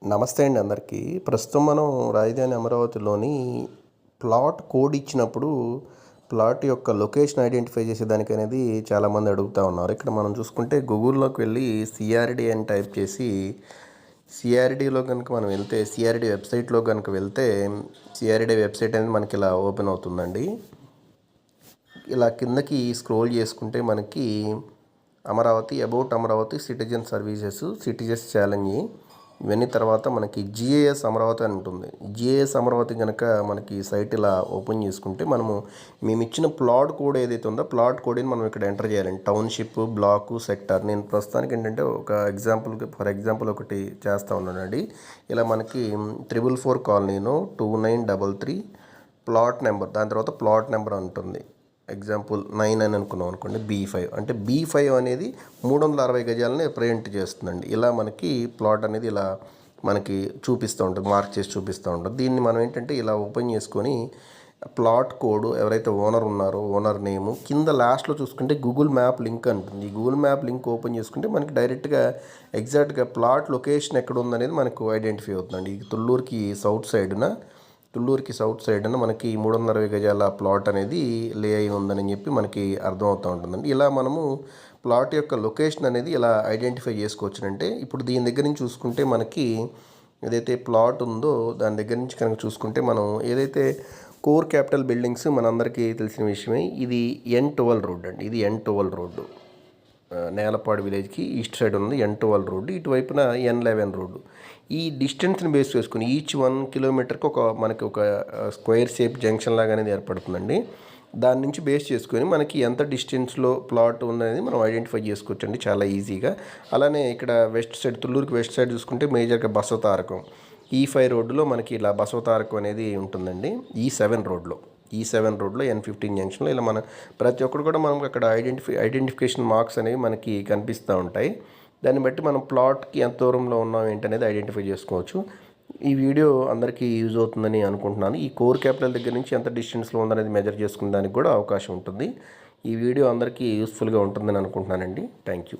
నమస్తే అండి అందరికీ. ప్రస్తుతం మనం రాజధాని అమరావతిలోని ప్లాట్ కోడ్ ఇచ్చినప్పుడు ప్లాట్ యొక్క లొకేషన్ ఐడెంటిఫై చేసేదానికి అనేది చాలామంది అడుగుతూ ఉన్నారు. ఇక్కడ మనం చూసుకుంటే గూగుల్లోకి వెళ్ళి సిఆర్డి అని టైప్ చేసి సిఆర్డిలో కనుక మనం వెళ్తే సిఆర్డి వెబ్సైట్లో కనుక వెళ్తే సిఆర్డి వెబ్సైట్ అనేది మనకి ఇలా ఓపెన్ అవుతుందండి. ఇలా కిందకి స్క్రోల్ చేసుకుంటే మనకి Amaravati about Amaravati citizen services citizens challenge ఇవన్నీ తర్వాత మనకి జిఏఎస్ అమరావతి అని ఉంటుంది. జిఏఎస్ అమరావతి కనుక మనకి సైట్ ఇలా ఓపెన్ చేసుకుంటే మేము ఇచ్చిన ప్లాట్ కోడ్ ఏదైతే ఉందో ప్లాట్ కోడ్ని మనం ఇక్కడ ఎంటర్ చేయాలండి. Township, block, sector. నేను ప్రస్తుతానికి ఏంటంటే ఒక ఫర్ ఎగ్జాంపుల్ ఒకటి చేస్తూ ఉన్నానండి. ఇలా మనకి 444 కాలనీను 2933 ప్లాట్ నెంబర్, దాని తర్వాత ప్లాట్ నెంబర్ ఉంటుంది. ఎగ్జాంపుల్ 9 అని అనుకున్నాం అనుకోండి, B5 అంటే B5 అనేది 360 గజాలని రిప్రజెంట్ చేస్తుందండి. ఇలా మనకి ప్లాట్ అనేది ఇలా మనకి చూపిస్తూ ఉంటుంది, మార్క్ చేసి చూపిస్తూ ఉంటుంది. దీన్ని మనం ఏంటంటే ఇలా ఓపెన్ చేసుకొని ప్లాట్ కోడ్, ఎవరైతే ఓనర్ ఉన్నారో ఓనర్ నేము, కింద లాస్ట్లో చూసుకుంటే గూగుల్ మ్యాప్ లింక్ ఉంటుంది. ఈ గూగుల్ మ్యాప్ లింక్ ఓపెన్ చేసుకుంటే మనకి డైరెక్ట్గా ఎగ్జాక్ట్గా ప్లాట్ లొకేషన్ ఎక్కడ ఉందనేది మనకు ఐడెంటిఫై అవుతుందండి. తుళ్ళూరుకి సౌత్ సైడ్న మనకి 360 గజాల ప్లాట్ అనేది లే అయి ఉందని చెప్పి మనకి అర్థమవుతూ ఉంటుందండి. ఇలా మనము ప్లాట్ యొక్క లొకేషన్ అనేది ఇలా ఐడెంటిఫై చేసుకోవచ్చునంటే ఇప్పుడు దీని దగ్గర నుంచి చూసుకుంటే మనకి ఏదైతే ప్లాట్ ఉందో దాని దగ్గర నుంచి కనుక చూసుకుంటే మనం ఏదైతే కోర్ క్యాపిటల్ బిల్డింగ్స్ మనందరికీ తెలిసిన విషయమే. ఇది N12 రోడ్ అండి. ఇది N12 రోడ్డు, నేలపాడు విలేజ్కి ఈస్ట్ సైడ్ ఉంది N12 రోడ్డు, ఇటువైపున N11 రోడ్డు. ఈ డిస్టెన్స్ని బేస్ చేసుకుని ఈచ్ 1 కిలోమీటర్కి మనకి ఒక స్క్వేర్ షేప్ జంక్షన్ లాగా అనేది ఏర్పడుతుందండి. దాని నుంచి బేస్ చేసుకొని మనకి ఎంత డిస్టెన్స్లో ప్లాట్ ఉందనేది మనం ఐడెంటిఫై చేసుకోవచ్చు అండి చాలా ఈజీగా. అలానే ఇక్కడ వెస్ట్ సైడ్, తుళ్ళూరుకి వెస్ట్ సైడ్ చూసుకుంటే మేజర్గా బసవతారకం, E5 రోడ్డులో మనకి ఇలా బసవతారకం అనేది ఉంటుందండి. E7 రోడ్లో N15 జంక్షన్లో ఇలా మన ప్రతి ఒక్కరు కూడా మనం అక్కడ ఐడెంటిఫికేషన్ మార్క్స్ అనేవి మనకి కనిపిస్తూ ఉంటాయి. దాన్ని బట్టి మనం ప్లాట్కి ఎంత దూరంలో ఉన్నాం ఏంటనేది ఐడెంటిఫై చేసుకోవచ్చు. ఈ వీడియో అందరికీ యూజ్ అవుతుందని అనుకుంటున్నాను. ఈ కోర్ క్యాపిటల్ దగ్గర నుంచి ఎంత డిస్టెన్స్లో ఉందనేది మెజర్ చేసుకునే దానికి కూడా అవకాశం ఉంటుంది. ఈ వీడియో అందరికీ యూస్ఫుల్గా ఉంటుందని అనుకుంటున్నానండి. Thank you.